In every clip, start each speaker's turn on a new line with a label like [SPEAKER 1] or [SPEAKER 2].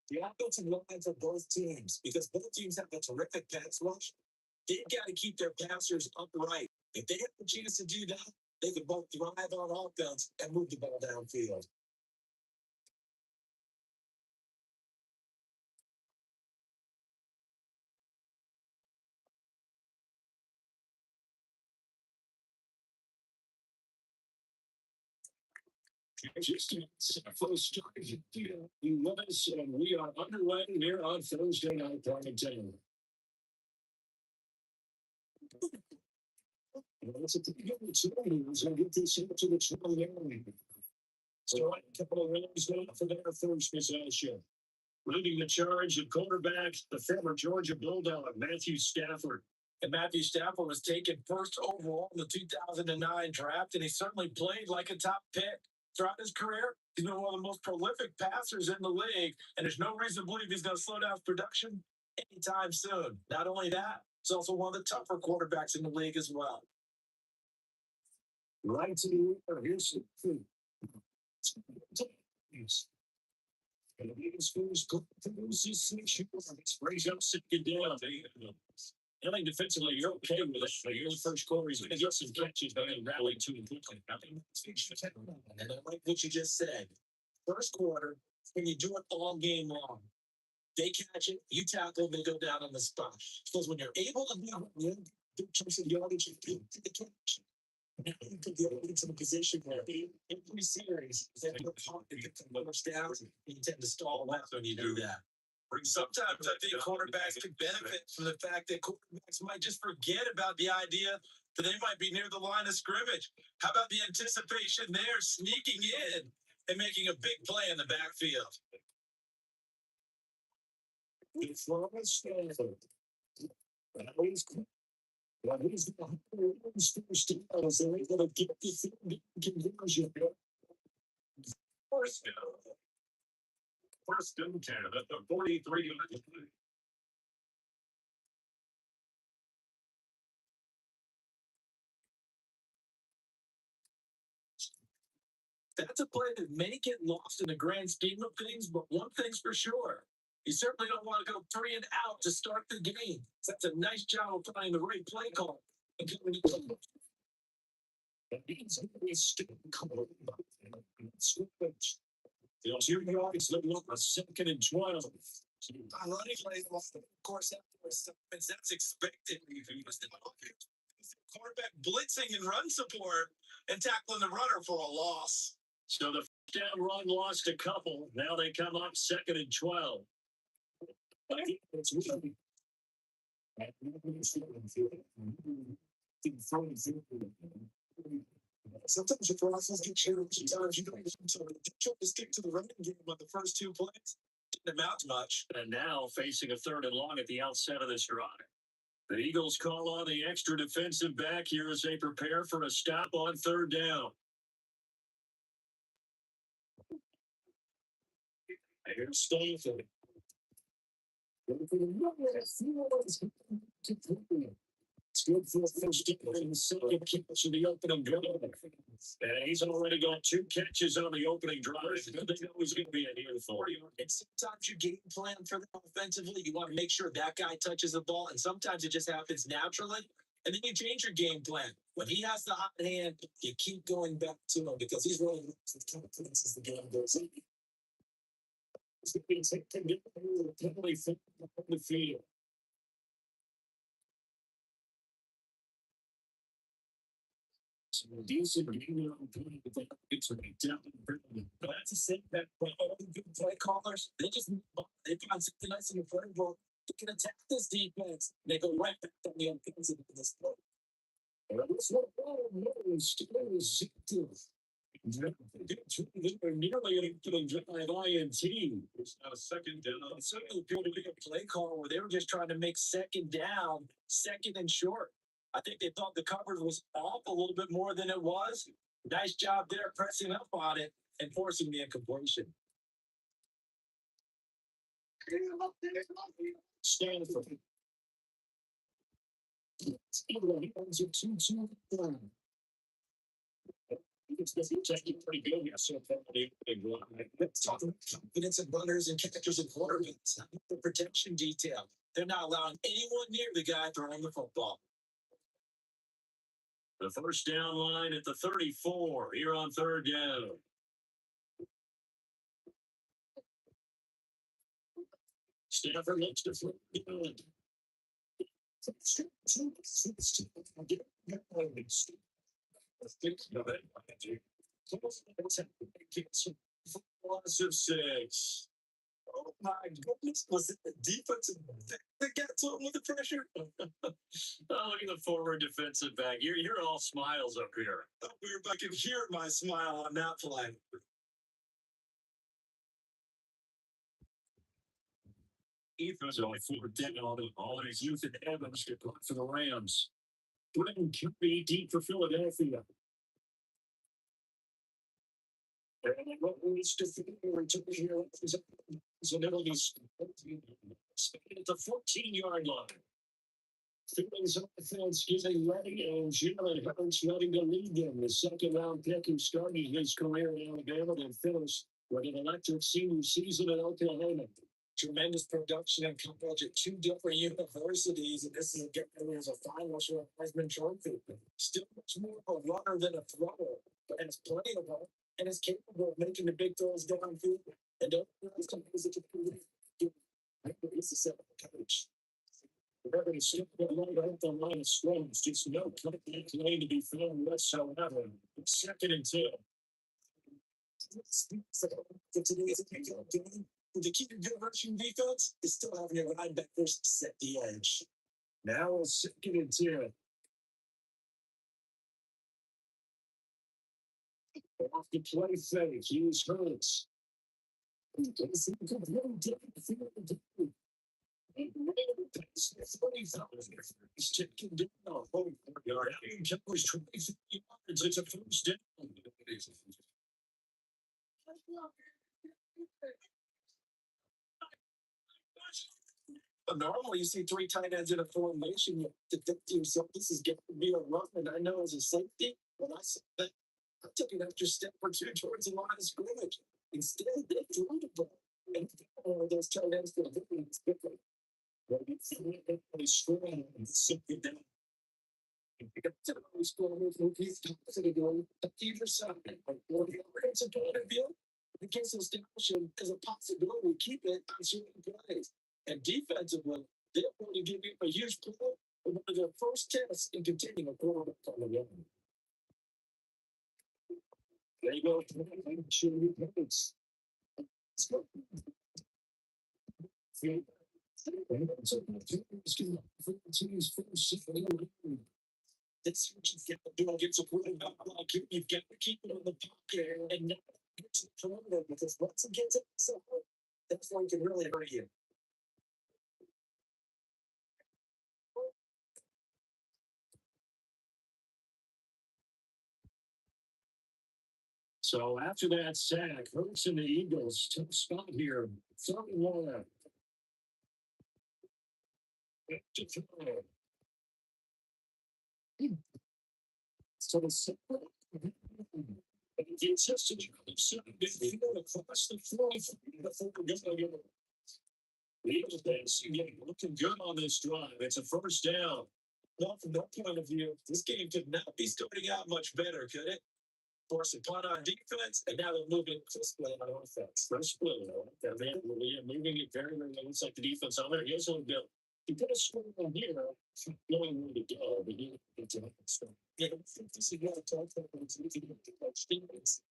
[SPEAKER 1] The offensive lines of both teams, because both teams have a terrific pass rush, they've got to keep their passers upright. If they have the chance to do that, they could both thrive on offense and move the ball downfield. Just first start, you love us, and we are underway here on Thursday night prime time. It's a pretty good story. We're going to get this into the 20 So a couple of Rams going for their first possession. Leading the charge of quarterback, the former Georgia Bulldog, Matthew Stafford. And Matthew Stafford was taken first overall in the 2009 draft, and he certainly played like a top pick. Throughout his career, he's been one of the most prolific passers in the league, and there's no reason to believe he's going to slow down his production anytime soon. Not only that, he's also one of the tougher quarterbacks in the league as well. Right to the air. Here's the thing. And the Eagles scores raise up second down. I think defensively, you're okay with it. You're the first quarter. He's going to get some catches, but he'll rally too quickly. And I like what you just said. First quarter, when you do it all game long, they catch it, you tackle, they go down on the spot. Because when you're able to do it, big chunks of yardage, you get the catch. Now you could get into the position where every series, they look hard to get the numbers down, and you tend to stall out when you do that. Sometimes I think quarterbacks could benefit from the fact that quarterbacks might just forget about the idea that they might be near the line of scrimmage. How about the anticipation there, sneaking in and making a big play in the backfield? It's Stanford. He's going to get the conversion. First in Canada, the 43. That's a play that may get lost in the grand scheme of things, but one thing's for sure. You certainly don't want to go 3 and out to start the game. That's a nice job of finding the right play call. A second and 12. Running plays, of course, that's expected. Quarterback blitzing and run support and tackling the runner for a loss. So the down run lost a couple. Now they come up second and 12. Sometimes your process get changed. Sometimes you don't to stick to the running game on the first 2 plays. Didn't amount to much. And now facing a third and long at the outset of this drive. The Eagles call on the extra defensive back here as they prepare for a stop on third down. Here's Stanford. It's good for the first in the second catch of the opening drive. And he's already got 2 catches on the opening drive. They know he's going to be in here for you. And sometimes you game plan for them offensively. You want to make sure that guy touches the ball. And sometimes it just happens naturally. And then you change your game plan. When he has the hot hand, you keep going back to him because he's really the confidence as the game goes on. It's definitely fit on the field. Decent game it's that's a setback for all the good play callers. They find something nice in the front ball. They can attack this defense. They go right back on the offensive in this play. This one, oh, no, still is nearly getting drive INT. It's not a second down. It certainly appeared to be a play call where they were just trying to make second down, second and short. I think they thought the coverage was off a little bit more than it was. Nice job there pressing up on it and forcing the incompletion. Stanford. It's pretty good. So confidence in runners and catchers and quarterbacks. The protection detail. They're not allowing anyone near the guy throwing the football. The first down line at the 34 here on third down. Stanford looks to flip good. Loss of 6. Oh my goodness, was it the defensive back that got to him with the pressure? Oh, look at the forward defensive back. You're all smiles up here. I can hear my smile on that play. Ethan's only 4 down all his youth and Evans to block for the Rams. Glenn QB deep for Philadelphia. And what needs to figure here is an early's at the 14-yard line. Phillies offense is a ready and Jalen Hurts ready to lead them. The second round pick who started his career in Alabama and finished with an electric senior season at Oklahoma. Tremendous production and college at 2 different universities, and this is a as a finalist for a Heisman Trophy. Still much more of a runner than a thrower, but it's playable and is capable of making the big throws downfield. And don't realize companies that it's a set coach. Remember to slip the line out the line of scrimmage. Just no cut lane to be found whatsoever. Second and 2. To keep your good rushing defense is still having your linebackers set the edge. Now it's second and 10. Off the play fake, here's Hurts. It's a first down. Normally, you see 3 tight ends in a formation. You have to think to yourself, this is going to be a run. And I know as a safety, when I saw that, I took an extra step or 2 towards the line of scrimmage. Instead, they threw the ball. And those tight ends for the difference quickly. They strong and simply down. Either side, or the offensive point of view, the case establishing as a possibility, keep it on certain plays. And defensively, they're going to give you a huge play for one of their first tests in continuing a quarterback on the run. There you go. Let's go. That's what you get to do against a quarterback. You've got to keep it in the pocket and not get to the perimeter, because once it gets it, that's when it can really hurt you. So after that sack, Hurts and the Eagles took spot here. 31. So the it's just a across the floor. The Eagles looking good on this drive. It's a first down. Well, from that point of view, this game could not be starting out much better, could it? Force a punt on defense, and now they're moving to split on offense. First split, they're moving it very, very low. Looks like the defense on there. Here's what they'll you put a score on here, knowing where to go, but you get to so yeah, this is what I talk about. It's easy to touch defense.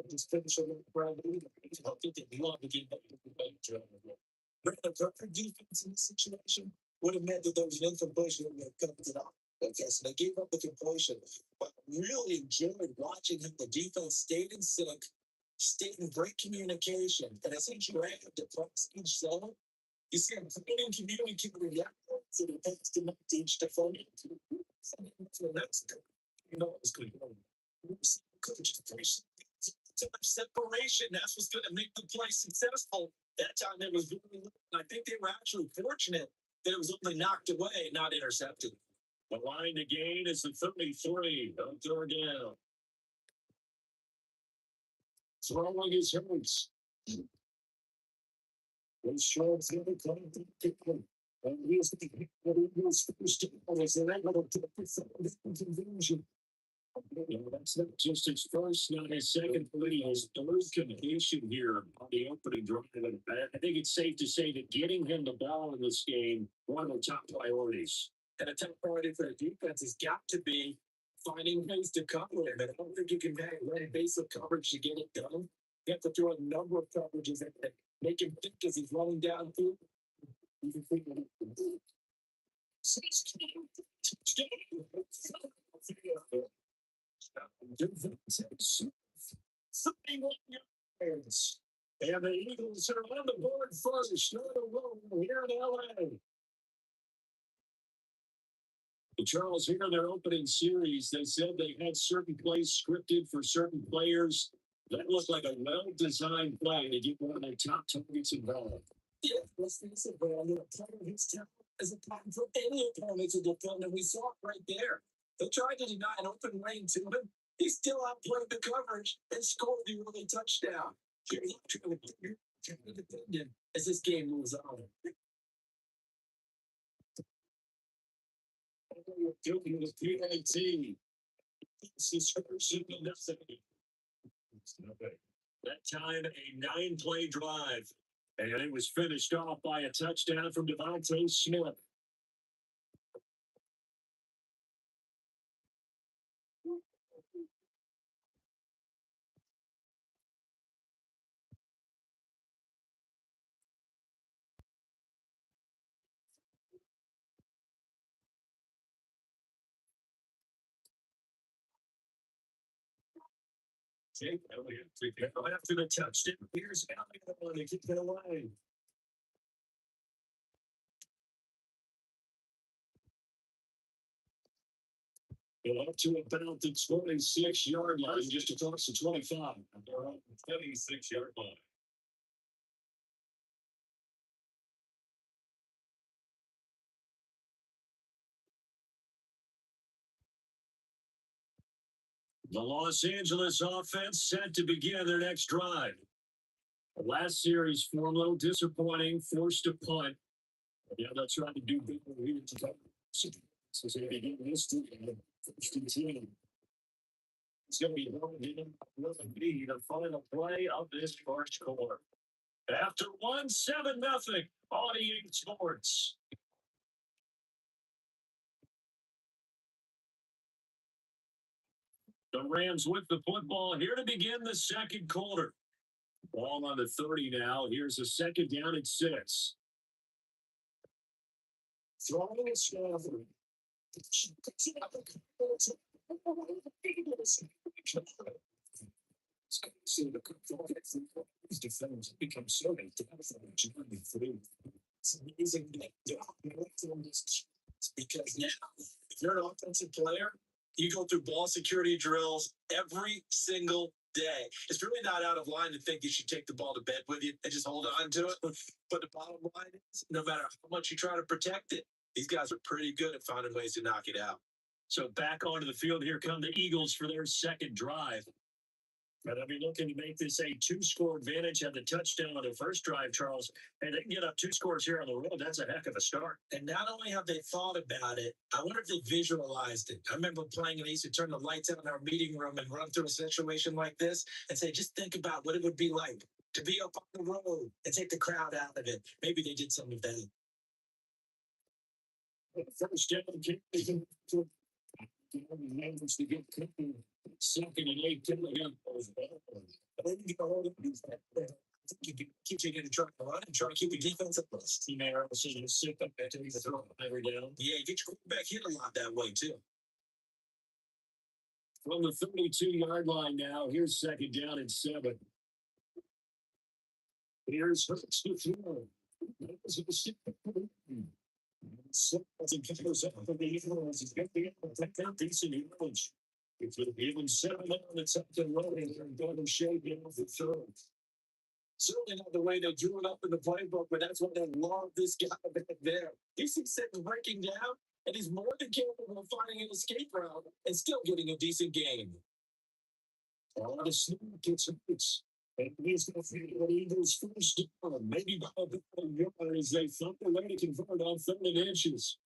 [SPEAKER 1] Just finish on the ground. I think they love the game. But the perfect defense in this situation would have meant that there was an incompletion that would have covered it up. Okay, so they gave up the completion. But really enjoyed watching him. The defense stayed in sync, stayed in great communication. And as each ran to press each zone, you see him communicating the efforts and the things to not teach the phone. You know what's going on. Coach, too much separation. That's what's going to make the play successful. That time it was really low. I think they were actually fortunate that it was only knocked away, not intercepted. The line to gain is the 33 on third down. Throwing his Hurts. He's showing the coming. And he's the first down as they're able to get the conversion. That's not just his first, not his second, but his third completion here on the opening drive. I think it's safe to say that getting him the ball in this game, one of the top priorities. And a top priority for the defense has got to be finding ways to cover him. And I don't think you can let basic coverage to get it done. You have to throw a number of coverages that make him think as he's running downfield. You can figure it out. And the Eagles are on the board first. Not alone here in LA. Charles, here in their opening series, they said they had certain plays scripted for certain players. That looked like a well-designed play to get one of their top targets involved. Yeah, let's face it, Brandon. A player hits talent is a time for any opponent to defend, and we saw it right there. They tried to deny an open lane to him. He still outplayed the coverage and scored the early touchdown. Here's trying to defend him as this game moves on. Doing the PAT. That time, a 9-play drive. And it was finished off by a touchdown from Devontae Smith. Jake Elliott after the touchdown. Here's Elliott to keep it away. Up to about the 26-yard line, just across the 25. 26-yard line. The Los Angeles offense set to begin their next drive. The last series for a little disappointing, forced a punt. Yeah, that's trying to do big here today. So they begin this to first and 10. It's going to be the final play of this first quarter. After 1-7-0 on EA Sports. The Rams with the football here to begin the second quarter. Ball on the 30 now. Here's a second down at 6. Throwing a Stafford. Defenders become so it's amazing because now, if you're an offensive player, you go through ball security drills every single day. It's really not out of line to think you should take the ball to bed with you and just hold on to it. But the bottom line is, no matter how much you try to protect it, these guys are pretty good at finding ways to knock it out. So back onto the field, here come the Eagles for their second drive. And they'll be looking to make this a 2-score advantage. Had the touchdown on their first drive, Charles. And they can get up 2 scores here on the road. That's a heck of a start. And not only have they thought about it, I wonder if they visualized it. I remember playing and they used to turn the lights out in our meeting room and run through a situation like this and say, just think about what it would be like to be up on the road and take the crowd out of it. Maybe they did something of that. First down, managed to get second and 8. Keep you getting trying to run and try to keep the defense at list. He may also just sit up there to throw every down. Yeah, get your quarterback hit a lot that way too. From the 32-yard line now, here's second down and 7. Here's Hurts to throw. So, as it goes up for the Eagles, it's going to be a decent yardage. If you're even 7 on, it's up to running and going to shake it off the throw. Certainly not the way they drew it up in the playbook, but that's why they love this guy back there. He's sitting breaking down, and he's more than capable of finding an escape route and still getting a decent game. All the snap gets hits. And he's going to feel the Eagles first down. Maybe by a bit as they found a way to convert on 30 inches.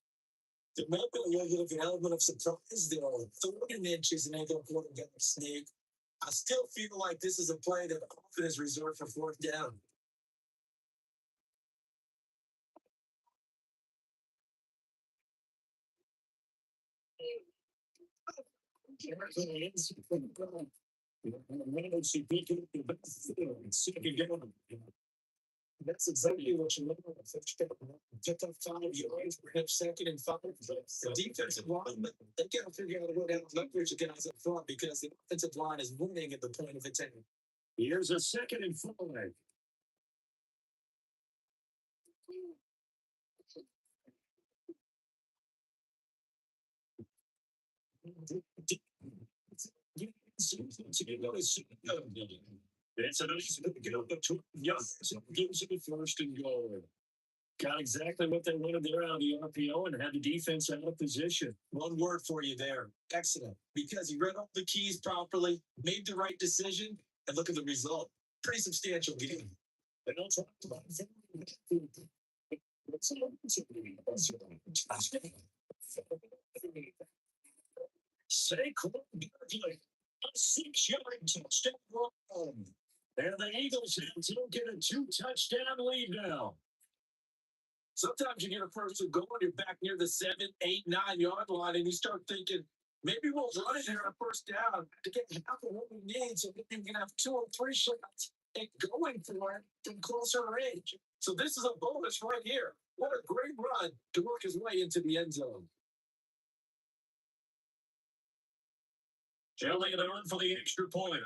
[SPEAKER 1] There might be a little bit of an element of surprise there. 30 inches and they go quarterback sneak. I still feel like this is a play that often is reserved for fourth down. That's exactly what you want. Pick up 5 yards, perhaps second and 5. The defensive line, they got to figure out a way to leverage the guys up front because the offensive line is winning at the point of attack. Here's a second and 5. It's a nice get up to gives it first and goal. Got exactly what they wanted there out of the RPO and had the defense out of position. One word for you there. Excellent. Because he read all the keys properly, made the right decision, and look at the result. Pretty substantial game. They don't talk about Saquon Barkley, a 6-yard touchdown run. And the Eagles will get a 2-touchdown lead now. Sometimes you get a first and goal, you're back near the 7, 8, 9-yard line, and you start thinking, maybe we'll run it here on first down to get half of what we need so we can have 2 or 3 shots and going for it from closer range. So this is a bonus right here. What a great run to work his way into the end zone. Jelly and run for the extra point.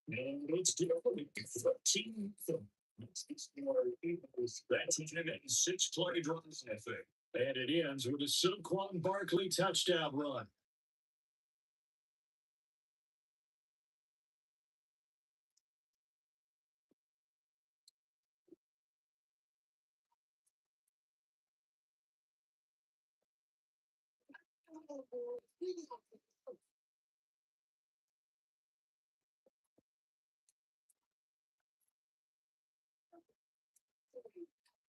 [SPEAKER 1] And it's good. 13. That's a 6-play drive, I think. And it ends with a Saquon Barkley touchdown run.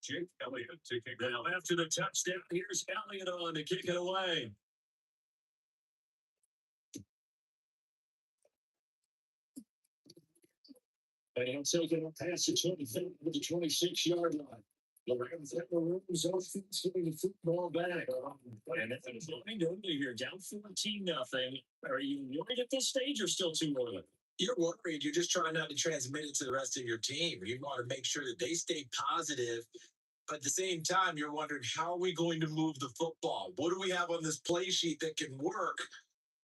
[SPEAKER 1] Jake Elliott taking now after the touchdown. Here's Elliott on to kick it away. And he'll take it up past the 25 with the 26-yard line. The Rams have the Rams offense getting the football back. And it's going to here, down 14-0. Are you worried at this stage or still too early? You're worried. You're just trying not to transmit it to the rest of your team. You want to make sure that they stay positive. But at the same time, you're wondering, how are we going to move the football? What do we have on this play sheet that can work?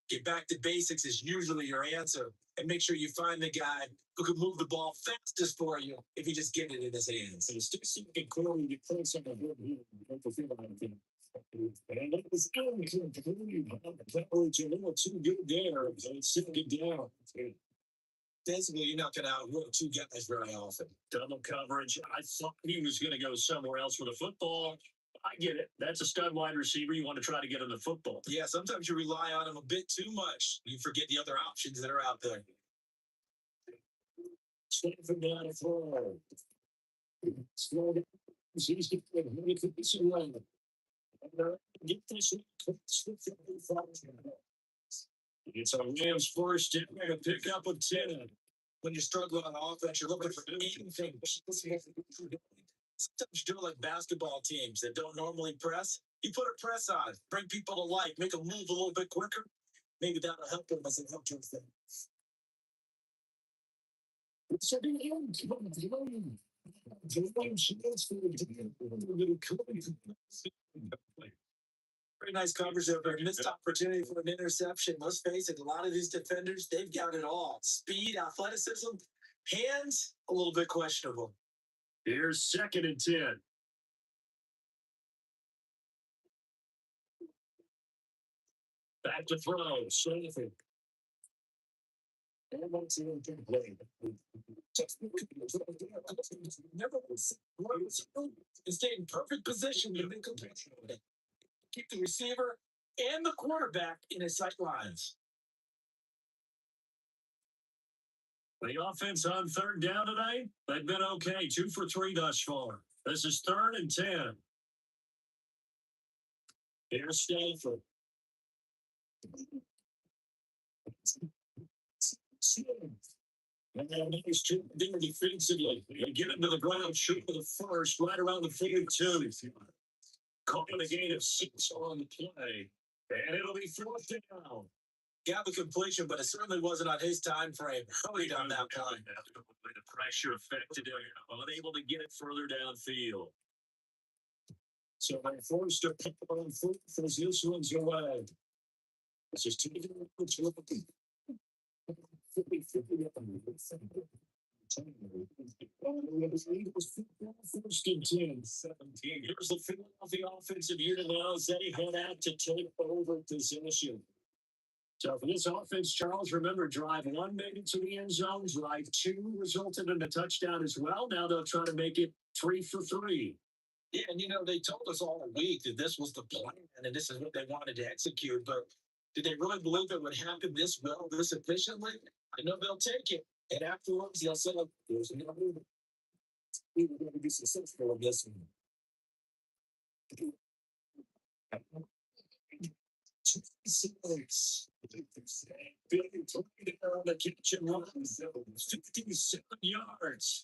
[SPEAKER 1] Get back to basics is usually your answer. And make sure you find the guy who can move the ball fastest for you if you just get it in his hands. And it's just clearly you play some of it here. And it was a little too good there. It's second down. Basically, you're not going to outrun 2 guys very often. Double coverage. I thought he was going to go somewhere else with a football. I get it. That's a stud wide receiver. You want to try to get him the football. Yeah, sometimes you rely on him a bit too much. You forget the other options that are out there. Stanford down to throw. Slow down. He's getting this around. Get this. It's a Rams first down to pick up a 10. When you're struggling on offense, you're looking for anything. Sometimes you do it like basketball teams that don't normally press. You put a press on, bring people to life, make them move a little bit quicker. Maybe that'll help him as an outro thing. Very nice coverage over. Missed opportunity for an interception. Let's face it, a lot of these defenders, they've got it all. Speed, athleticism, hands, a little bit questionable. Here's 2nd and 10. Back to throw. Schaefer. Stay in perfect position to make a catch. Keep the receiver and the quarterback in his sight lines. The offense on 3rd down today, they've been okay. 2 for 3 thus far. This is 3rd and 10. Here's Stanford. And nice two there defensively. They get into the ground, shoot for the first, right around the 42. Caught a gain of 6 on the play. And it'll be 4th down. Got the completion, but it certainly wasn't on his time frame. Hurried on that play. The pressure affected him, unable to get it further downfield. So they're forced to pick up on foot as this one's away. This is 2 First and 10, 17. Here's the Philadelphia offensive unit now as they head out to take over possession. So for this offense, Charles, remember, drive 1 made it to the end zone, drive 2 resulted in a touchdown as well. Now they'll try to make it 3 for 3. Yeah, and they told us all week that this was the plan and this is what they wanted to execute, but did they really believe it would happen this well, this efficiently? I know they'll take it. And afterwards, they'll say, there's no way we were going to be successful in this one. The kitchen run, 57 yards.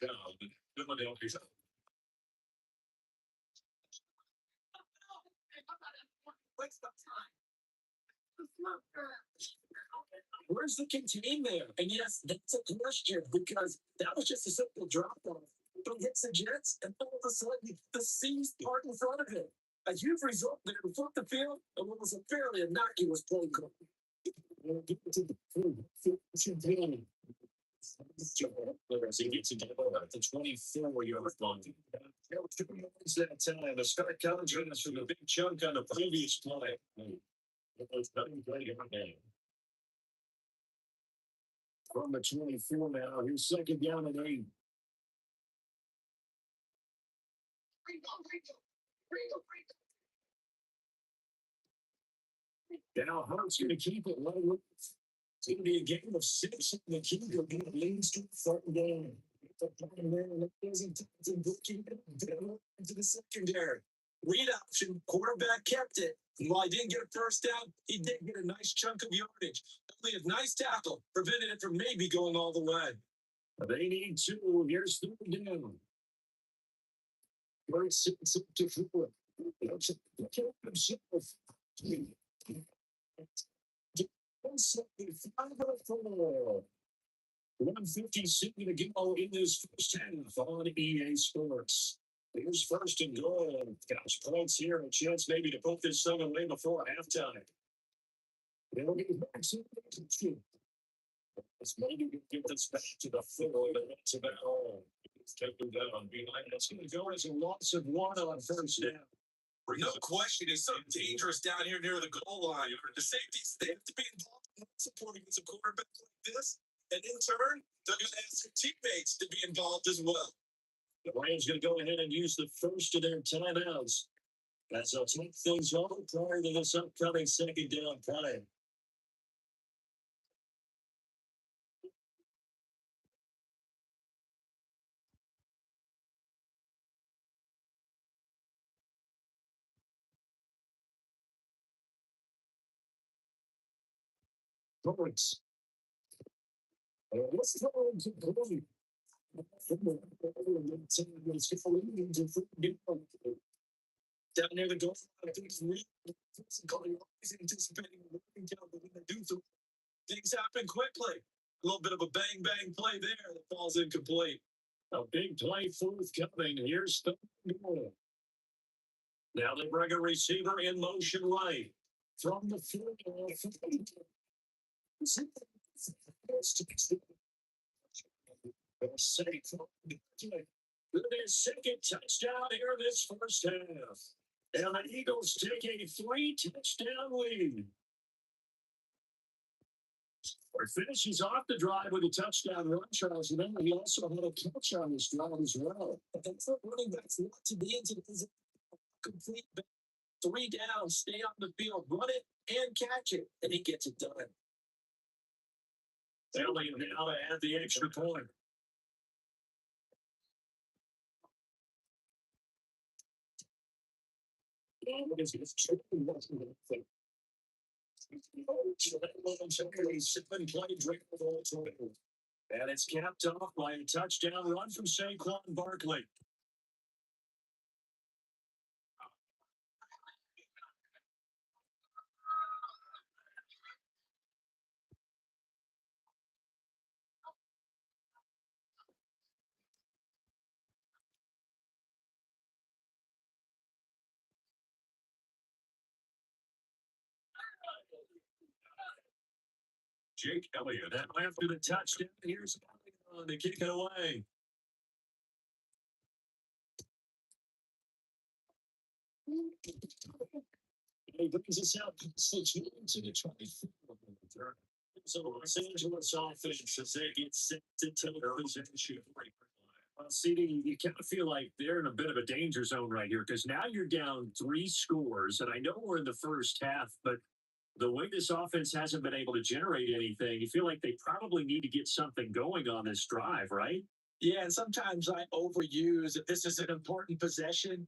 [SPEAKER 1] Where's the contain there? And yes, that's a question because that was just a simple drop off. But it hits the Jets, and all of a sudden, the C's part in front of him. A huge result there to flip the field, and what was a fairly innocuous play call. Get to the 24-yard line. That time, the Scott Collins from the big chunk on the previous play. From the 24 now, here's 2nd down and 8. Now Hunt's going to keep it low. It's going to be a game of 6. And the key will be leads to 3rd down. Into the secondary. Read option, quarterback kept it. And while he didn't get a first down, he did get a nice chunk of yardage. Only a nice tackle prevented it from maybe going all the way. They need 2. Here's 3rd down. Where it's 6 to 4. 157 to go in this first half on EA Sports. Here's 1st and goal. Gosh, points here, a chance maybe to put this thing away before halftime. They'll get back to the Let's maybe get this back to the field, but that's about all. It's taken down behind. It's going to go as a loss of 1 on 1st down. No question, it's so dangerous down here near the goal line. The safeties, they have to be involved in supporting a quarterback like this. And in turn, they're going to ask their teammates to be involved as well. The Rams going to go ahead and use the first of their timeouts as they'll take things over prior to this upcoming 2nd down play. Points. Let's go to the down near the goal line. I think it's really anticipating working down, but when they do, things happen quickly. A little bit of a bang bang play there that falls incomplete. A big play forthcoming. Here's the goal. Now they bring a receiver in motion right from the field. Their second touchdown here this first half. And the Eagles take a 3-touchdown lead. Or finishes off the drive with a touchdown run, Charles. Remember, he also had a catch on this drive as well. But that's not running backs want to be into the complete 3 down, stay on the field, run it, and catch it. And he gets it done. Family now to add the extra point. And it's capped off by a touchdown run from Saquon Barkley. Jake Elliott after the touchdown. Here's to kick it away. He brings us out to the 24. So Los Angeles offense as they get set to take possession. CD, you kind of feel like they're in a bit of a danger zone right here because now you're down 3 scores, and I know we're in the first half, but the way this offense hasn't been able to generate anything, you feel like they probably need to get something going on this drive, right? Yeah, and sometimes I overuse that this is an important possession,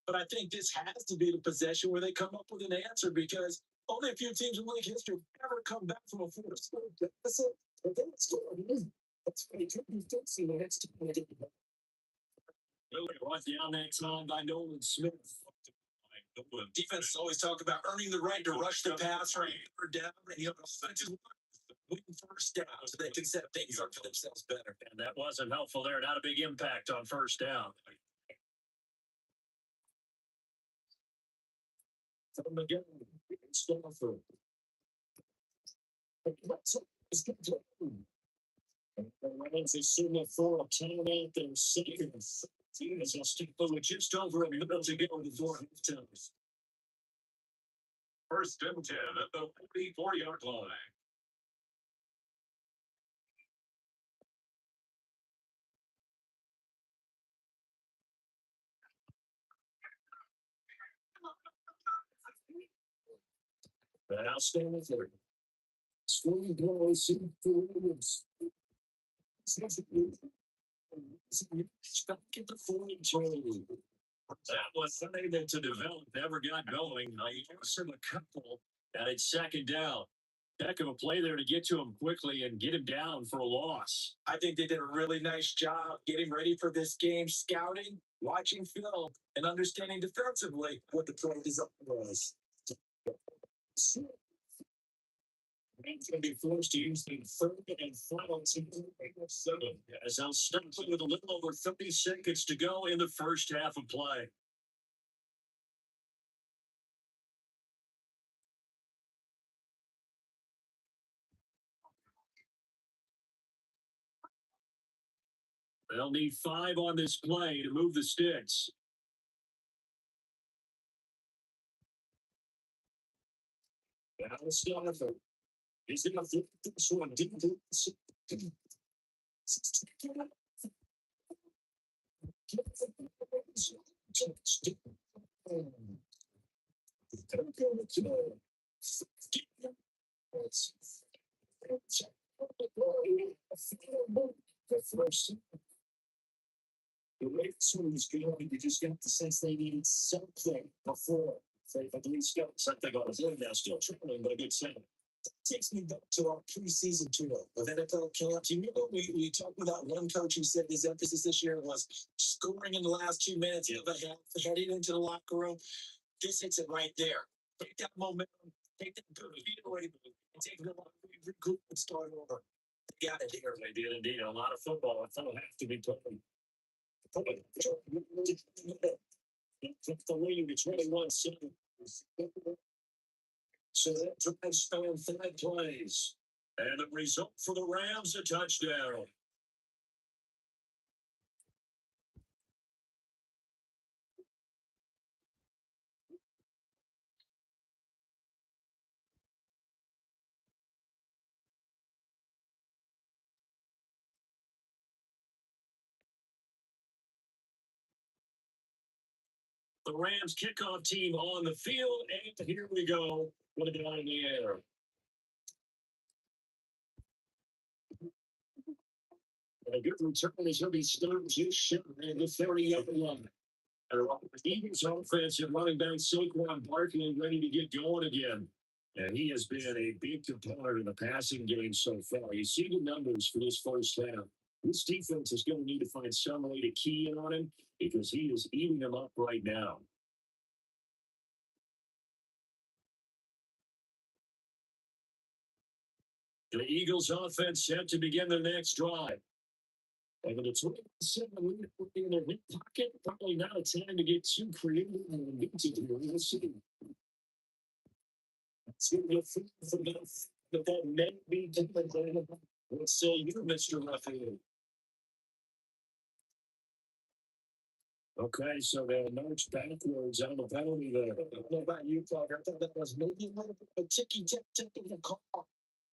[SPEAKER 1] but I think this has to be the possession where they come up with an answer because only a few teams in league history have ever come back from a 4-score deficit. But then it's that's what it could be fixing the next time. Right down that time by Nolan Smith. Defense always talk about earning the right to rush the pass right or down, and you know, win first down so they can set things up for themselves better. And that wasn't helpful there. Not a big impact on first down. From again, Stafford. And the Rams is signal for a timeout and seconds. As will stick with just over a minute to go before halftime. First and 10 at the 44-yard line. Now Stafford. Swing goes to Williams. Get the 42. That was unable to develop, never got going. He answered a couple, and it's second down. Heck of a play there to get to him quickly and get him down for a loss. I think they did a really nice job getting ready for this game, scouting, watching film, and understanding defensively what the play design was. It's going to be forced to use the third and final 7 as they'll start with a little over 30 seconds to go in the first half of play. They'll need 5 on this play to move the sticks. Now Stafford. He's going to flip this one deep. The way this one was going, you just got the sense they needed something before. They at least got something on his own now, still trailing, but a good sign. Takes me back to our preseason tour of NFL camps. You remember we talked about one coach who said his emphasis this year was scoring in the last 2 minutes of a half, heading into the locker room. This hits it right there. Take that momentum, take that good feeling, and take it along, regroup and start over. They got it here. They did indeed. A lot of football. It's going to have to be played. The lead, it's really 1-7. So that drive spanned 5 plays. And the result for the Rams, a touchdown. The Rams kickoff team on the field, and here we go. What a guy in the air. And a good return as he'll be starting to shoot in the 30-yard line. And the Eagles offense and running back Saquon Barkley ready to get going again. And he has been a big component in the passing game so far. You see the numbers for this first half. This defense is going to need to find some way to key in on him because he is eating them up right now. The Eagles offense set to begin the next drive. And with a 27 lead in their hip pocket, probably not a time to get too creative and get to do. We'll see. It's going to be a feel for that may be different. Let's say you, Mr. Referee. Okay, so they march backwards on the penalty there. I don't know about you, Parker. I thought that was maybe a little bit of a ticky-tack in the call.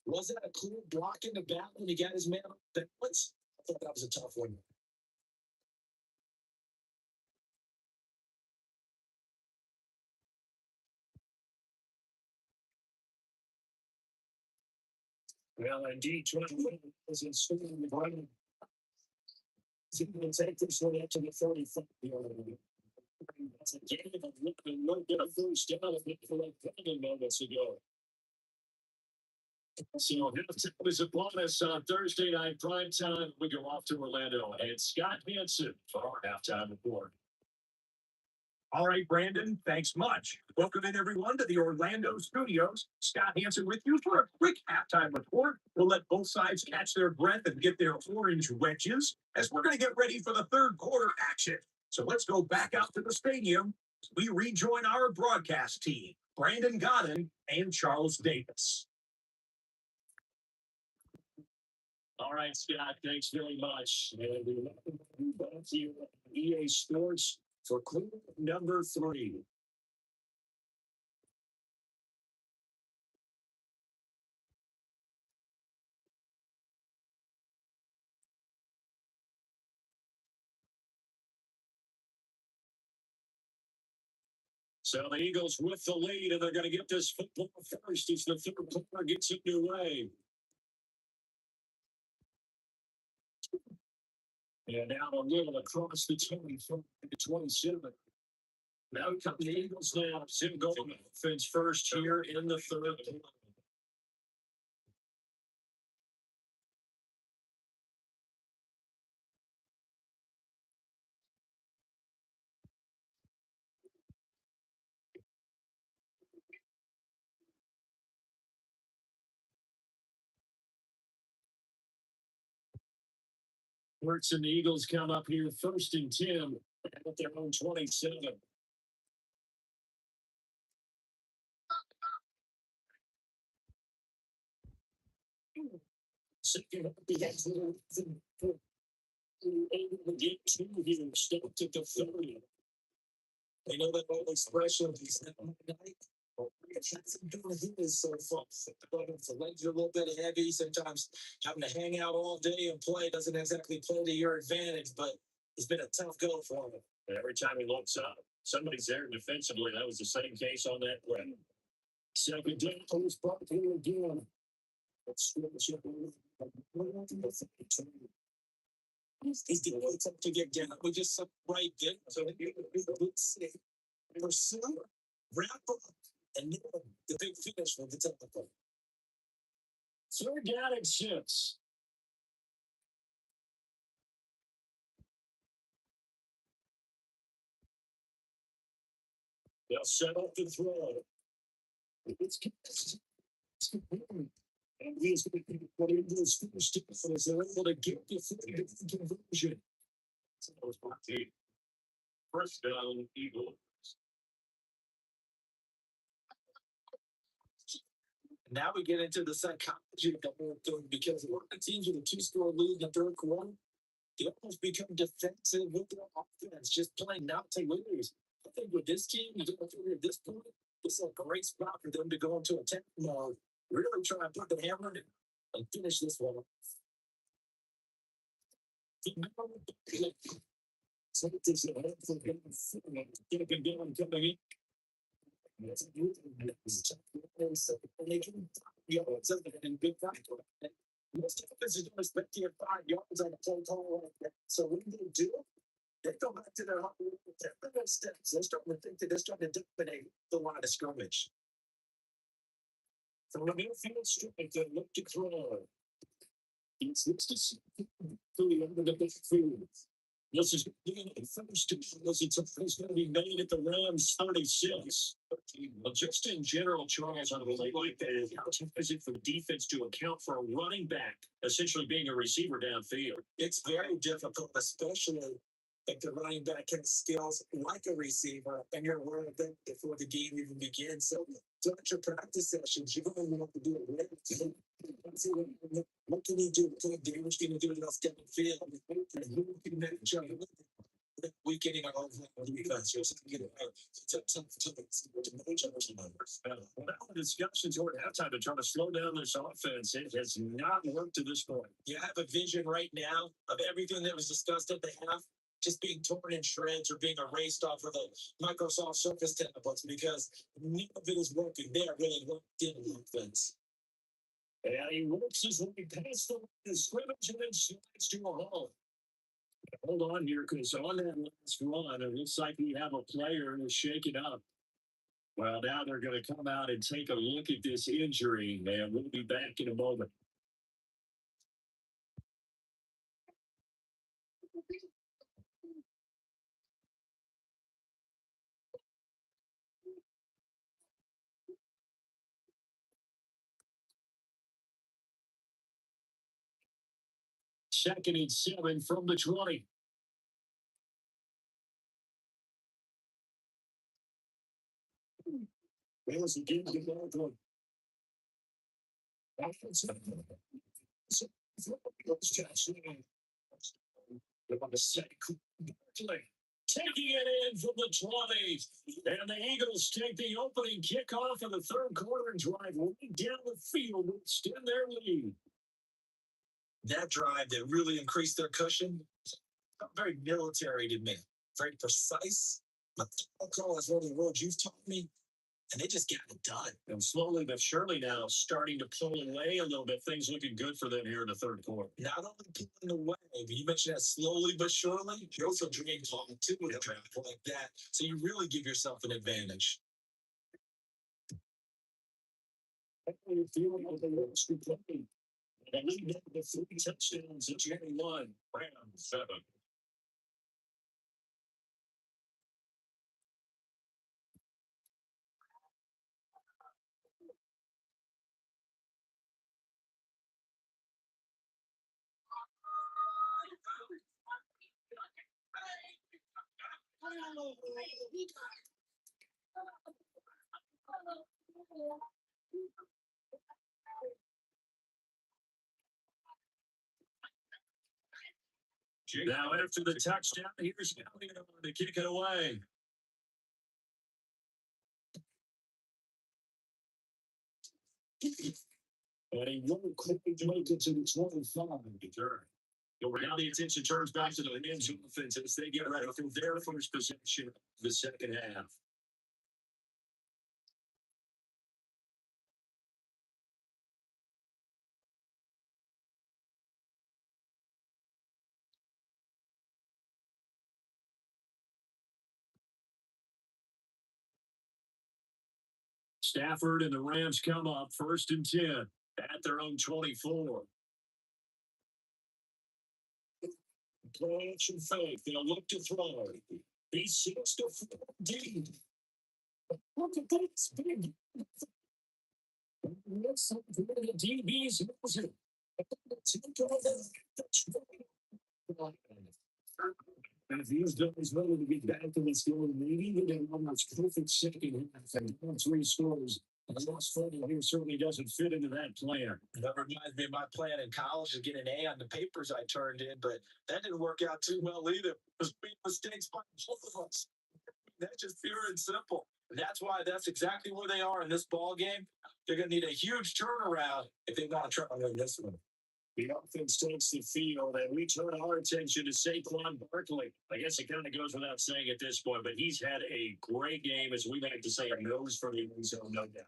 [SPEAKER 1] Was that a clear block in the back when he got his man on balance? I thought that was a tough one. Well, indeed, 20 was in school in the ground. He's going to take this one up to the 35 yard line. That's a game of looking no get a first down of it for like 20 moments ago. So halftime is upon us on Thursday night prime time. We go off to Orlando and Scott Hansen for our halftime report. All right, Brandon, thanks much. Welcome in, everyone, to the Orlando studios. Scott Hansen with you for a quick halftime report. We'll let both sides catch their breath and get their orange wedges as we're going to get ready for the third quarter action. So let's go back out to the stadium. We rejoin our broadcast team, Brandon Godden and Charles Davis. All right, Scott, thanks very much. And we welcome back to EA Sports for clue number 3. So the Eagles with the lead, and they're going to get this football first as the third quarter gets underway. And now a little across the 24 to 27. Now come the Eagles now. Sim going offense first here in the third. Hurts and the Eagles come up here first and 10 at their own 27. Second, he has able to get 2 here, stepped at the 30. I know that old expression, he's not night. It's doing his so far. The legs are a little bit heavy. Sometimes having to hang out all day and play doesn't exactly play to your advantage, but it's been a tough go for him. Every time he looks up, somebody's there defensively. That was the same case on that play. Second down, who's brought here again. He's getting really tough to get down. We just right there. So pursue, wrap up, and then the big finish for the technical. Third down and 6. They'll set up the throw. And he's going to put into his first defense. They're able to get the conversion. First down, Eagles. Now we get into the psychology of the whole thing because a lot of teams with a two-score lead in the third quarter, they almost become defensive with their offense, just playing not to lose. I think with this team, you don't figure at this point, this is a great spot for them to go into attack mode, really try and put the hammer in and finish this one. So this is a handful of games coming in. Yes, and big factor. Most defenses don't expect to get 5 yards on a play call like that. So when they do, they go back to their steps. They're starting to think that they're starting to dominate the line of scrimmage. From the midfield strike, they look to throw. It's to the end of the big field. This is the first it's going to be made at the Rams 36. Well, just in general, Charles, on a play like that, how tough is it for the defense to account for a running back essentially being a receiver downfield? It's very difficult, especially if the running back has skills like a receiver and you're aware of them before the game even begins. So during your practice sessions, you're going to want to do it right. What can you do to play damage? Can you do enough down the field? And who can match up? We getting our own defense. Discussions over halftime to try to slow down this offense. It has not worked to this point. You have a vision right now of everything that was discussed at the half just being torn in shreds or being erased off of the Microsoft Surface tablets because none of it is working. They are really locked in offense. And he works his way past the scrimmage and then slides to a hole. Hold on here, because on that last run, it looks like we have a player who's shaken up. Well, now they're going to come out and take a look at this injury, and we'll be back in a moment. Second and 7 from the 20. There's again the ball going. Taking it in from the 20s. And the Eagles take the opening kickoff of the third quarter and drive right down the field to extend their lead. That drive that really increased their cushion, very military to me, very precise. Methodical is one of the words you've taught me, and they just got it done. And slowly but surely now starting to pull away a little bit. Things looking good for them here in the third quarter. Not only pulling away, but you mentioned that slowly but surely. You also dream talking too with a draft like that. So you really give yourself an advantage. You feel like the worst we played. And we get the 3 touchdowns in January 1. Rams 7. Now after the touchdown, here's Galliano to kick it away. And he won't quickly make it to the 25. Now the attention turns back to the Rams offense as they get ready for their first possession of the second half. Stafford and the Rams come up 1st and 10 at at their own 24. Play action fake. They'll look to throw. He seems to throw indeed. Look at this big. Looks like the DB's losing. If these guys ready to get back to this game, maybe they get almost perfect second half and 3 scores. Lost footing here certainly doesn't fit into that plan.
[SPEAKER 2] That reminds me of my plan in college to get an A on the papers I turned in, but that didn't work out too well either. It was big mistakes by both of us. That's just pure and simple. That's why that's exactly where they are in this ball game. They're going to need a huge turnaround if they want to try to win this one.
[SPEAKER 1] The offense takes the field, and we turn our attention to Saquon Barkley. I guess it kind of goes without saying at this point, but he's had a great game, as we like to say, a nose for the end zone, no doubt.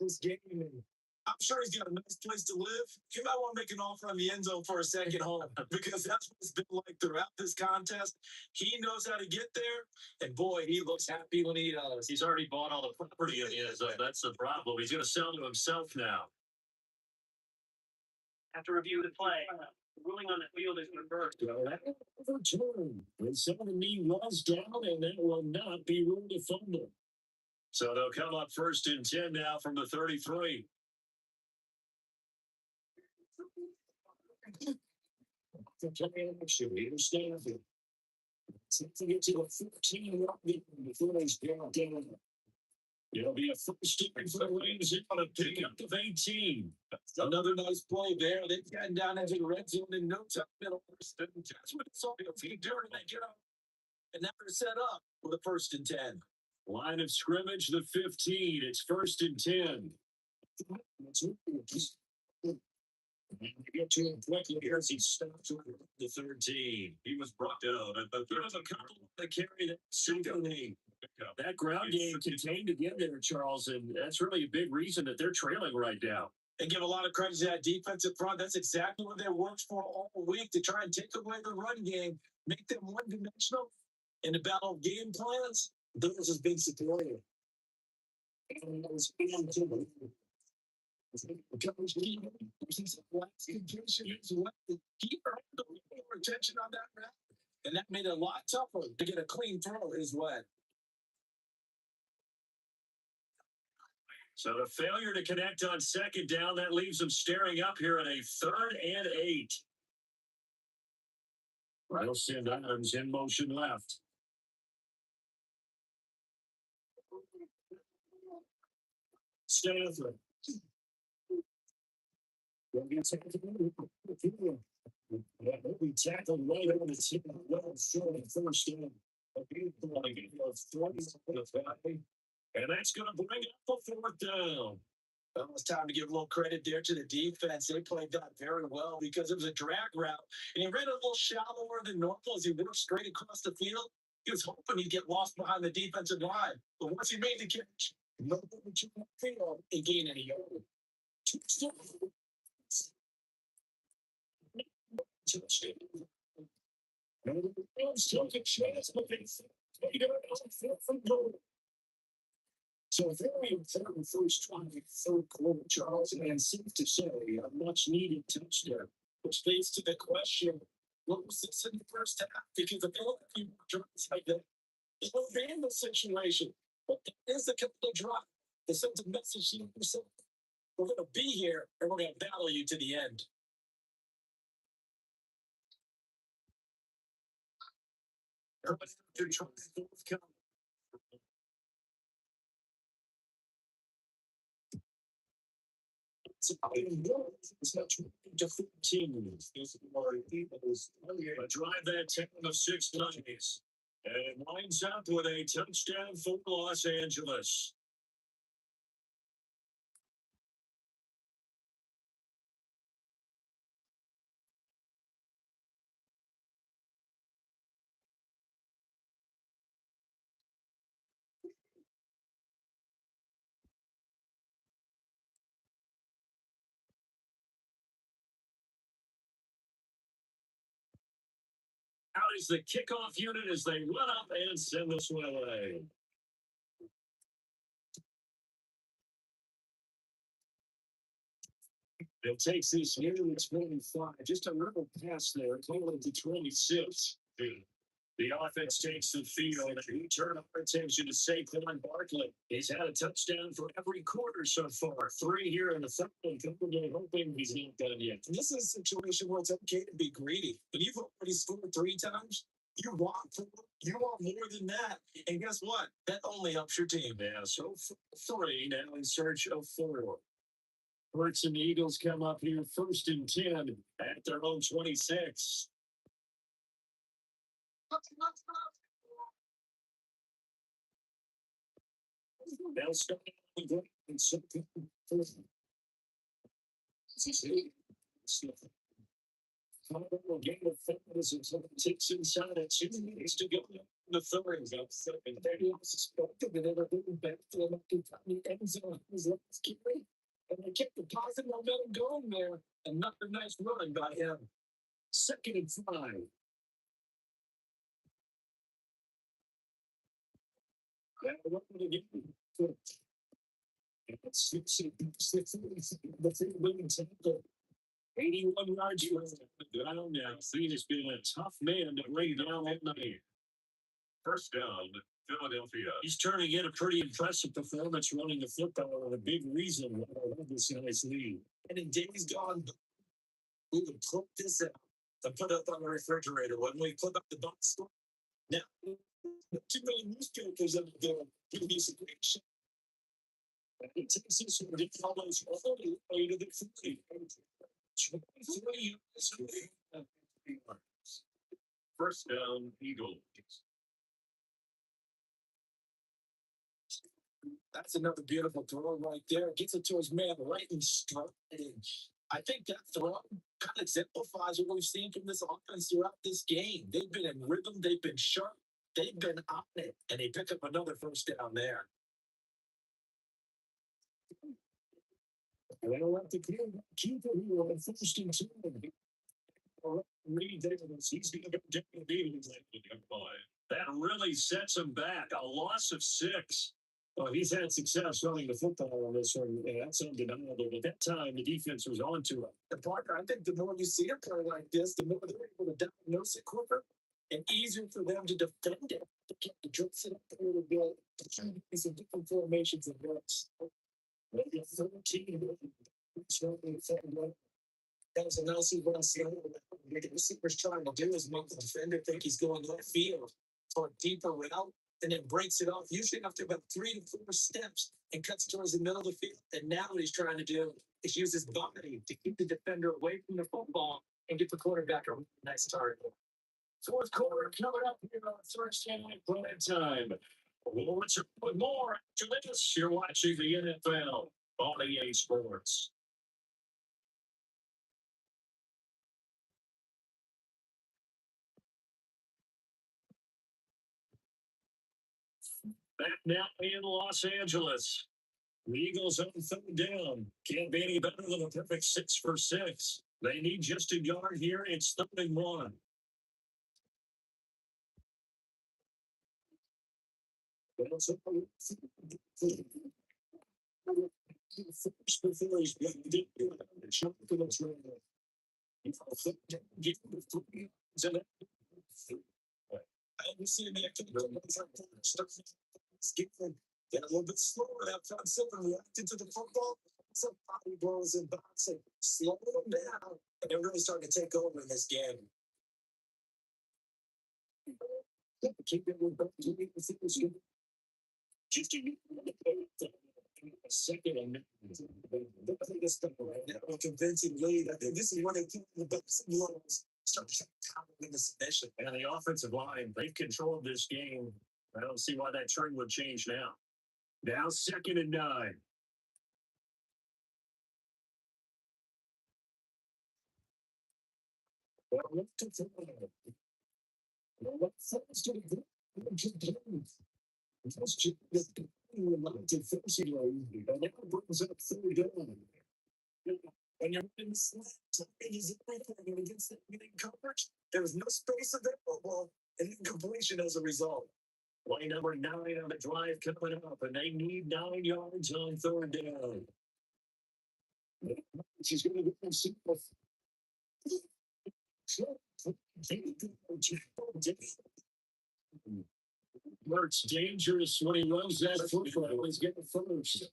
[SPEAKER 2] This game, I'm sure he's got a nice place to live. He might want to make an offer on the end zone for a second home because that's what it's been like throughout this contest. He knows how to get there, and boy, he looks happy when he does.
[SPEAKER 1] He's already bought all the property in the end zone. That's the problem. He's going to sell to himself now.
[SPEAKER 3] After review the play, ruling on the field is reversed.
[SPEAKER 1] Overturned. And some of the knee was down, and that will not be ruled a fumble. So they'll come up 1st and 10 now from the 33. To get to the 15 before they start down. It'll be a first down for the Rams on a pickup of 18.
[SPEAKER 2] Another nice play there. They've gotten down into the red zone in no time. That's what it's all about. They get up. And now they're set up for the 1st and 10.
[SPEAKER 1] Line of scrimmage, the 15. It's 1st and 10. Get to him quickly as he stops with the 13. He was brought down, but there's a couple that carry that secondly. That ground game contained again there, Charles, and that's really a big reason that they're trailing right now.
[SPEAKER 2] And give a lot of credit to that defensive front. That's exactly what they worked for all week to try and take away the run game, make them one-dimensional in the battle of game plans. Those has been superior. Keep attention on that route, and that made it a lot tougher to get a clean throw his way.
[SPEAKER 1] So the failure to connect on 2nd down, that leaves them staring up here at a 3rd and 8. They'll send Adams in motion left. Stanford. We tackled right on the tip of the well short of 1st down. And that's going to bring up the 4th down.
[SPEAKER 2] Well, it's time to give a little credit there to the defense. They played that very well because it was a drag route. And he ran a little shallower than normal as he worked straight across the field. He was hoping he'd get lost behind the defensive line. But once he made the catch, no field, he gained any yard.
[SPEAKER 1] So very important first try, 3rd quarter, Charles, and safe to say a much needed touchdown, which leads to the question: what was this in the 1st half? Because if you drives like that, it will be in the situation. But that is the kind of drive that sends a message to yourself: we're going to be here and we're going to battle you to the end. Everybody's trying to it's not to 15. Drive that 10 of 6 plays. And it winds up with a touchdown for Los Angeles. Out is the kickoff unit as they run up and send this one away. It takes this nearly 25. Just a little pass there, total to 26. The offense takes the field, and we turn our attention to Saquon Barkley. He's had a touchdown for every quarter so far. 3 here in the third, and Cumberland hoping he's not done yet.
[SPEAKER 2] And this is a situation where it's okay to be greedy. When you've already scored 3 times, you want more than that. And guess what? That only helps your team.
[SPEAKER 1] Yeah, so 3 now in search of 4. Hurts and the Eagles come up here 1st and 10 at their own 26. They'll start with the and so game of fitness until it takes inside at 2 minutes to go. The third is up 7. They suspected that ever getting back to the Kentucky end zone his last carry. And they kept the positive momentum going there. Another nice run by him. 2nd and 5. What would it get? It's the 81 yards you down now. Seed has been a tough man to lay down all night.
[SPEAKER 4] First down, Philadelphia.
[SPEAKER 1] He's turning in a pretty impressive performance running the football, and a big reason why I love this guy's lead.
[SPEAKER 2] And in days gone, we would clip this out and put it up on the refrigerator when we clip up the box score. Now, too many newspapers up there give me some great shit. It takes us from the almost all the way to the 50. 23 yards.
[SPEAKER 4] First down, Eagles.
[SPEAKER 2] That's another beautiful throw right there. Gets it to his man right in stride. I think that throw kind of exemplifies what we've seen from this offense throughout this game. They've been in rhythm. They've been sharp. They've been on it. And they pick up another first down there.
[SPEAKER 1] I don't have to keep it here on 1st and 2. Reed Davis, he's going to go down the field. That really sets him back. A loss of 6. Well, he's had success running the football on this one. That's undeniable. At that time, the defense was on to him.
[SPEAKER 2] And Parker, I think the more you see a play like this, the more they're able to diagnose it quicker and easier for them to defend it. To dress it up a little bit, to try to do some different formations and looks.
[SPEAKER 1] 13.
[SPEAKER 2] That was a nice one. What the receiver's trying to do is make the defender think he's going left field for a deeper route, and then breaks it off, usually after about 3 to 4 steps, and cuts towards the middle of the field. And now what he's trying to do is use his body to keep the defender away from the football and get the quarterback a nice target.
[SPEAKER 1] 4th quarter coming up here on Thursday night prime time. We'll return with more after this. You're watching the NFL on EA Sports. Back now in Los Angeles. The Eagles on 3rd down. Can't be any better than a perfect 6 for 6. They need just a yard here. It's 3rd and 1.
[SPEAKER 2] You see me get a little bit slower after I'm sitting reacting to the football. Some body blows and bouncing, slow them down, and they're really starting to take over in this game.
[SPEAKER 1] Keep it with just a second and
[SPEAKER 2] I think it's right now. A convincing lead. I think this is when they keep the best start to in the submission.
[SPEAKER 1] And the offensive line, they've controlled this game. I don't see why that trend would change now. Now 2nd and 9.
[SPEAKER 2] When you're in the slant, against the coverage, there's no space available, and incompletion as a result.
[SPEAKER 1] Play number 9 on the drive coming up, and they need 9 yards on 3rd down. She's going to go see Works dangerous when he runs that football. He's getting first.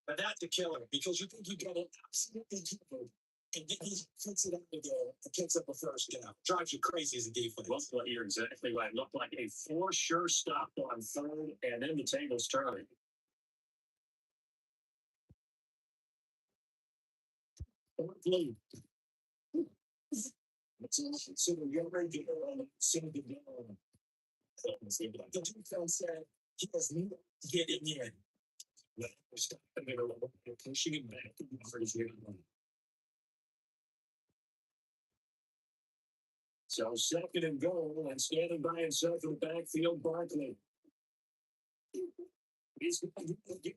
[SPEAKER 2] But that's a killer because you think you got it absolutely covered. And then he puts it out the goal and picks up a first down. Drives you crazy as a defense.
[SPEAKER 1] Well, you're exactly right. Looked like a for sure stop on third, and then the table's turning. Lead. So you're ready to go. Soon to go. The defense said he was getting in. They're pushing him back. So second and goal, and standing by himself in the backfield, Barkley. He's going to get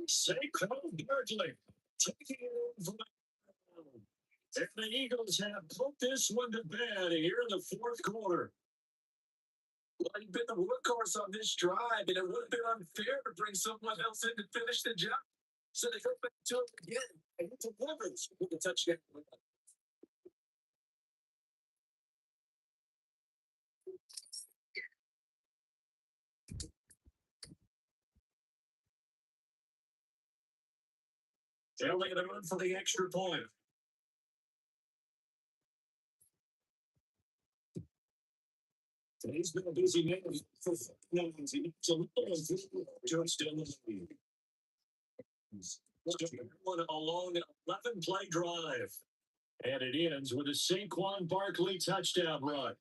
[SPEAKER 1] Saquon Barkley taking it over. And the Eagles have put this one to bed here in the fourth quarter.
[SPEAKER 2] Well, he's been the workhorse on this drive, and it would have been unfair to bring someone else in to finish the job. So they go back to him again, and he delivers with a touchdown.
[SPEAKER 1] They're only going to run for the extra point. Today's been a busy man for one a long 11-play drive. And it ends with a Saquon Barkley touchdown run.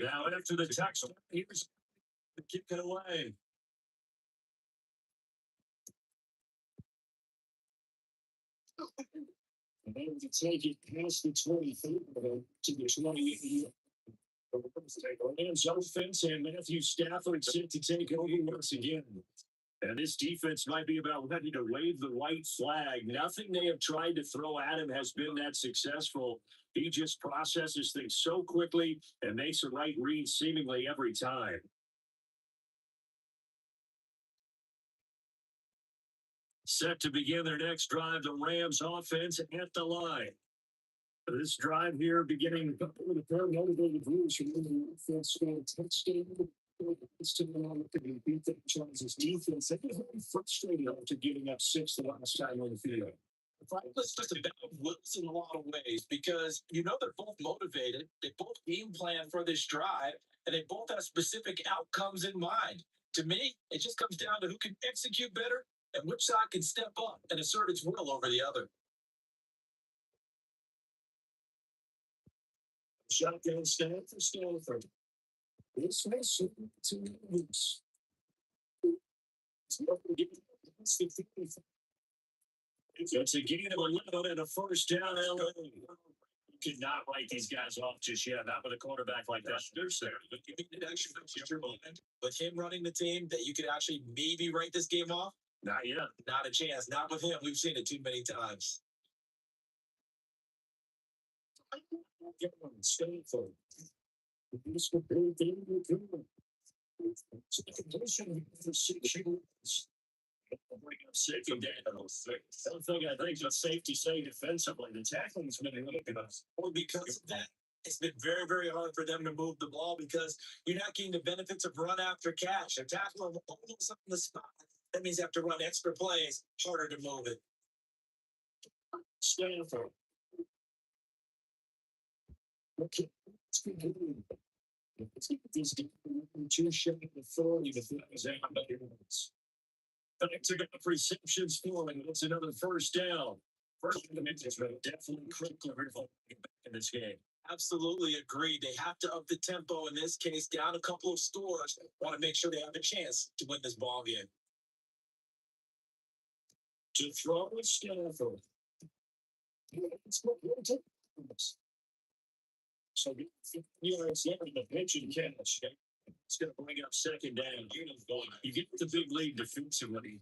[SPEAKER 1] Now after the touchdown, here's the kick it away. And they would take it past the 23 to the 28. Rams offense and Matthew Stafford set to take over once again. And this defense might be about ready to wave the white flag. Nothing they have tried to throw at him has been that successful. He just processes things so quickly and makes a right read seemingly every time. Set to begin their next drive, the Rams offense at the line. This drive here beginning a couple of the pair motivated views from the offense scored touchdown. Beat the Chargers defense. They were very frustrated after giving up 6 the last time on the field.
[SPEAKER 2] Let's just about Willis in a lot of ways because they're both motivated. They both game plan for this drive, and they both have specific outcomes in mind. To me, it just comes down to who can execute better and which side can step up and assert its will over the other.
[SPEAKER 1] Shotgun stand for Stanford. This was two weeks. It's a gain of 11 and a first down. LA. You could not write these guys off just yet. Not with a quarterback like that. They're there.
[SPEAKER 2] You think it actually comes your mind with him running the team that you could actually maybe write this game off?
[SPEAKER 1] Not yet.
[SPEAKER 2] Not a chance. Not with him. We've seen it too many times.
[SPEAKER 1] Stanford. Second down. Something I think is safety say defensively. The tackling's been really good.
[SPEAKER 2] Well, because of that, it's been very, very hard for them to move the ball because you're not getting the benefits of run after catch. They're tackling almost on the spot. That means you have to run extra plays, harder to move it.
[SPEAKER 1] Stanford. Okay. These two showing authority to things out. Back to the receptions falling. It's another first down. First is definitely critical in this game.
[SPEAKER 2] Absolutely agree. They have to up the tempo in this case, down a couple of scores. Want to make sure they have a chance to win this ball game.
[SPEAKER 1] To throw with Stanford. So yards there in the pitch and catch. It's going to bring up second down. You get the big lead defensively.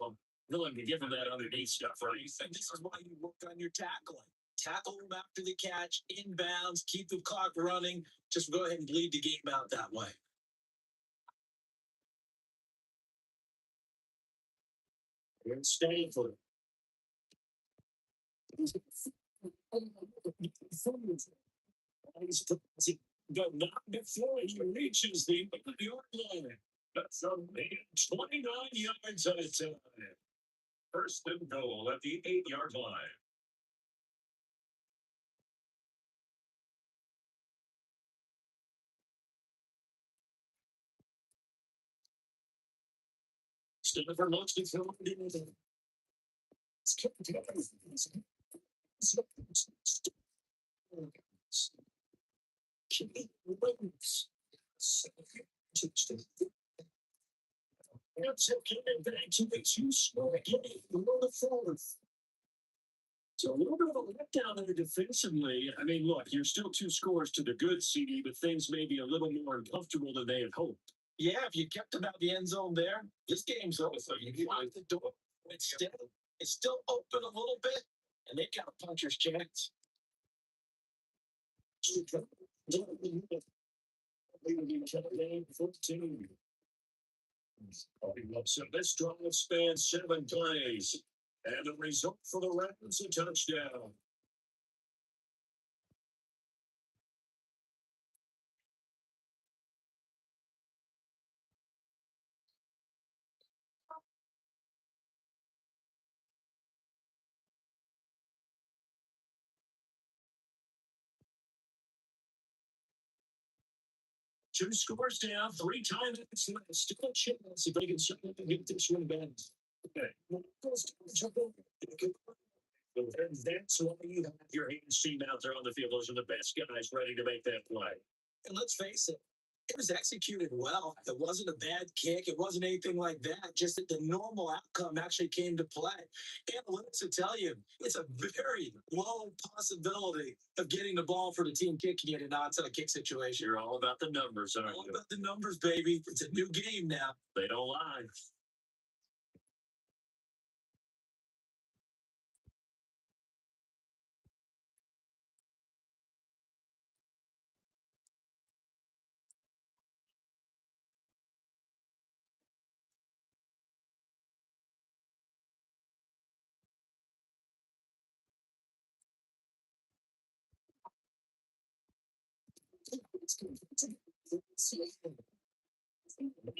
[SPEAKER 1] Willing to give them that underneath stuff, right?
[SPEAKER 2] And this is why you work on your tackling. Tackle them after the catch, inbounds, keep the clock running. Just go ahead and bleed the game out that way.
[SPEAKER 1] Here's Stanford. Go not before he reaches the yard line. That's a 29 yards at a time.
[SPEAKER 4] First and goal at the 8-yard line.
[SPEAKER 1] Stanford looks to throw it in. It's kept together. That's okay. Back to the two score. So a little bit of a letdown there defensively. I mean, look, you're still 2 scores to the good, CD, but things may be a little more uncomfortable than they had hoped.
[SPEAKER 2] Yeah, if you kept them out the end zone there, this game's over. You lock the door. It's still open a little bit, and they got a puncher's chance.
[SPEAKER 1] So this drive spans 7 plays. And the result for the Rams, a touchdown. Two scores down, 3 times. Still a chance if they can get this one back. Okay. And that's why you have your hands team out there on the field. Those are the best guys ready to make that play.
[SPEAKER 2] And let's face it, it was executed well. It wasn't a bad kick. It wasn't anything like that. Just that the normal outcome actually came to play. Analytics will tell you it's a very low possibility of getting the ball for the team kicking it in an onside kick situation.
[SPEAKER 1] You're all about the numbers, aren't
[SPEAKER 2] All
[SPEAKER 1] you?
[SPEAKER 2] about the numbers, baby. It's a new game now.
[SPEAKER 1] They don't lie.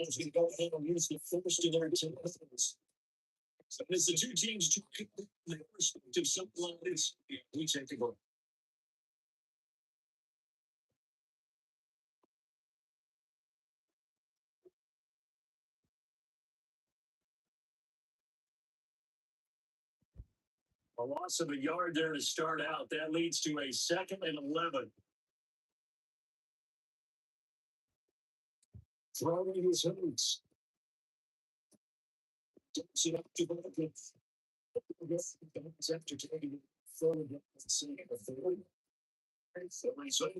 [SPEAKER 1] As we go ahead and use the first of their teams. As the two teams to their respective sublines, we take a break. A loss of a yard there to start out. That leads to a 2nd and 11. Throwing his hoots. Dumps it up to the after taking forward. So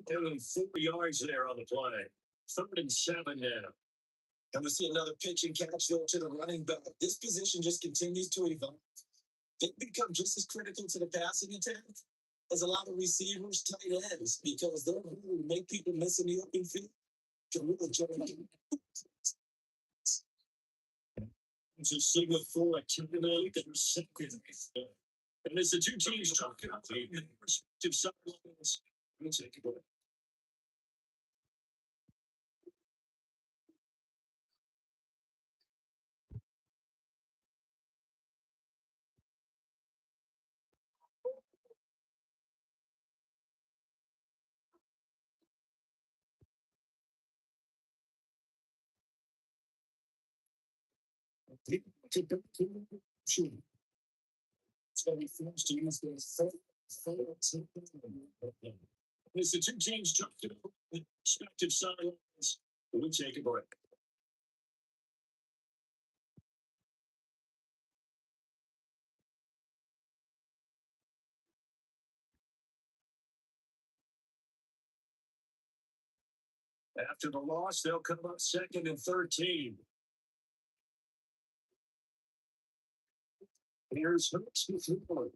[SPEAKER 1] doing 4 yards there on the play. 3rd and 7 now.
[SPEAKER 2] And we see another pitch and catch though to the running back. This position just continues to evolve. They become just as critical to the passing attack as a lot of receivers, tight ends, because they're really make people miss in the open field to really generate.
[SPEAKER 1] It's a signal for a timeout and second. And as the two teams talk about the respective sidelines, let's take a break. So he forced to use their as the two teams talk about the respective sidelines, we take a break. After the loss, they'll come up second and 13. Here's Hurts with Hooper.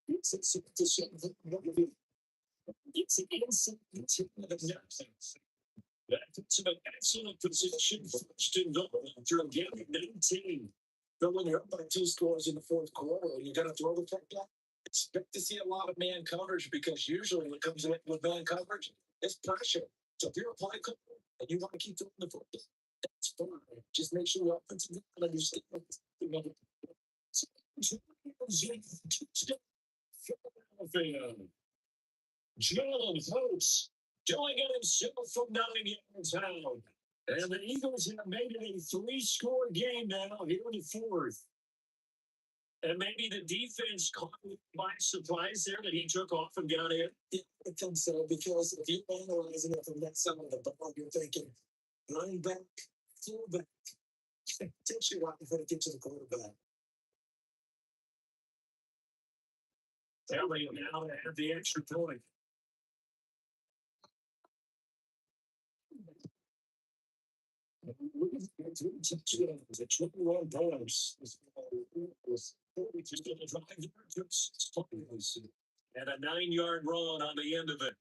[SPEAKER 1] It's inside the 10 of the Texans. That's an excellent position. First and goal after a game of 19.
[SPEAKER 2] But when you're up by 2 scores in the fourth quarter and you're going to throw the football, expect to see a lot of man coverage because usually when it comes with man coverage, it's pressure. So if you're a play caller and you want to keep throwing the football, that's fine. Just make sure your offensive line understands.
[SPEAKER 1] Jalen Hurts doing it himself from 9 yards out. And the Eagles have made it a 3-score game now here in the fourth. And maybe the defense caught him by surprise there that he took off and got in.
[SPEAKER 2] Yeah, I think so because if you're analyzing it from that side of the ball, you're thinking running back, fullback. Takes you out before it gets to the quarterback.
[SPEAKER 1] Elliott now to have the extra point. The 21 points. And a 9-yard run on the end of it.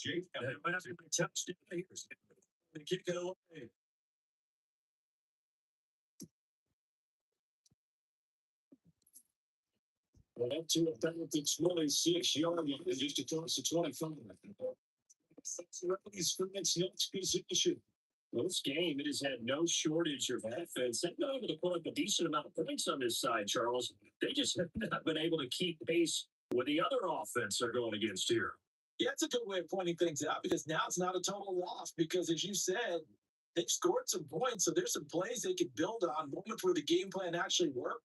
[SPEAKER 1] Jake, and that massive touchdown here. They kick it away. Up to about the 26-yard line, just across the 25. He's from its next position. This game, it has had no shortage of offense. They've been able to put up a decent amount of points on this side, Charles. They just have not been able to keep pace with the other offense they're going against here.
[SPEAKER 2] Yeah, it's a good way of pointing things out because now it's not a total loss because, as you said, they've scored some points, so there's some plays they could build on, moments where the game plan actually worked.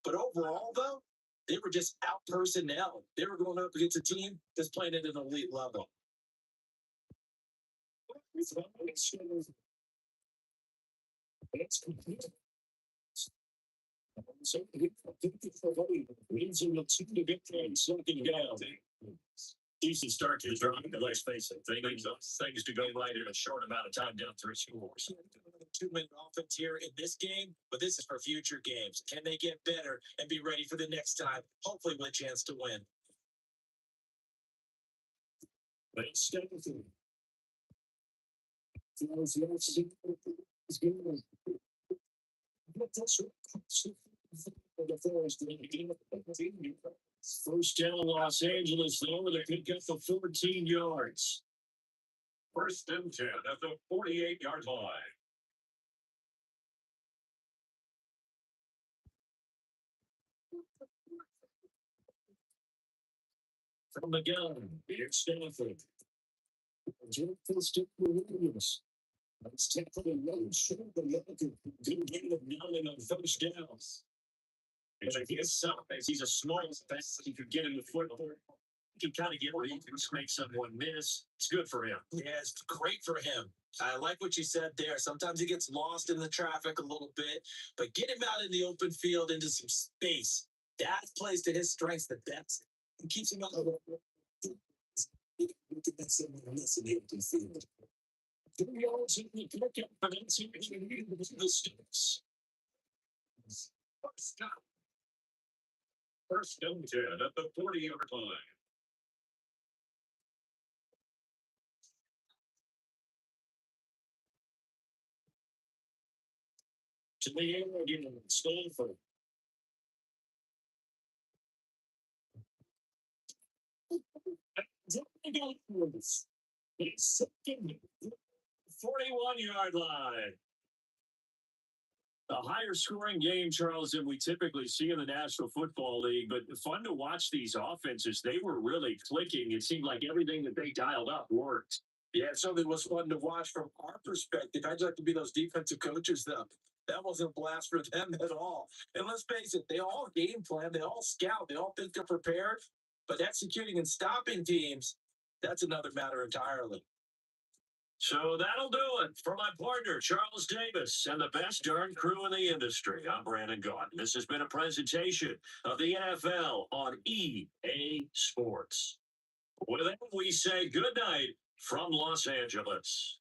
[SPEAKER 2] But overall, though, they were just out personnel. They were going up against a team that's playing at an elite level.
[SPEAKER 1] It's complete. So, raising the two to get there and second down. Decent start to the drive, but let's face it, things to go right in a short amount of time down 3 scores.
[SPEAKER 2] 2-minute offense here in this game, but this is for future games. Can they get better and be ready for the next time? Hopefully with a chance to win.
[SPEAKER 1] Let's stay with him. First down, Los Angeles, over the pick up for 14 yards.
[SPEAKER 4] First and 10 at the 48-yard line.
[SPEAKER 1] From the gun, here's Stanford. Williams. Let's take for the low short, but good gain of 9 on first downs. And I guess size, he's a small fast. He could get in the football. He can kind of get where he can just make someone miss. It's good for him.
[SPEAKER 2] Yeah, it's great for him. I like what you said there. Sometimes he gets lost in the traffic a little bit, but get him out in the open field into some space. That plays to his strengths. That's and keeps him out of the field.
[SPEAKER 1] 3 yards in the pickup, and it's in the sticks.
[SPEAKER 4] First and 10 at the 40-yard line.
[SPEAKER 1] To the air again, Stanford. It's 41-yard line. A higher scoring game, Charles, than we typically see in the National Football League, but fun to watch these offenses. They were really clicking. It seemed like everything that they dialed up worked.
[SPEAKER 2] Yeah, it certainly was fun to watch from our perspective. I'd like to be those defensive coaches, though. That wasn't a blast for them at all. And let's face it, they all game plan, they all scout, they all think they're prepared. But executing and stopping teams, that's another matter entirely.
[SPEAKER 4] So that'll do it for my partner, Charles Davis, and the best darn crew in the industry. I'm Brandon Gaunt. This has been a presentation of the NFL on EA Sports. With that, we say good night from Los Angeles.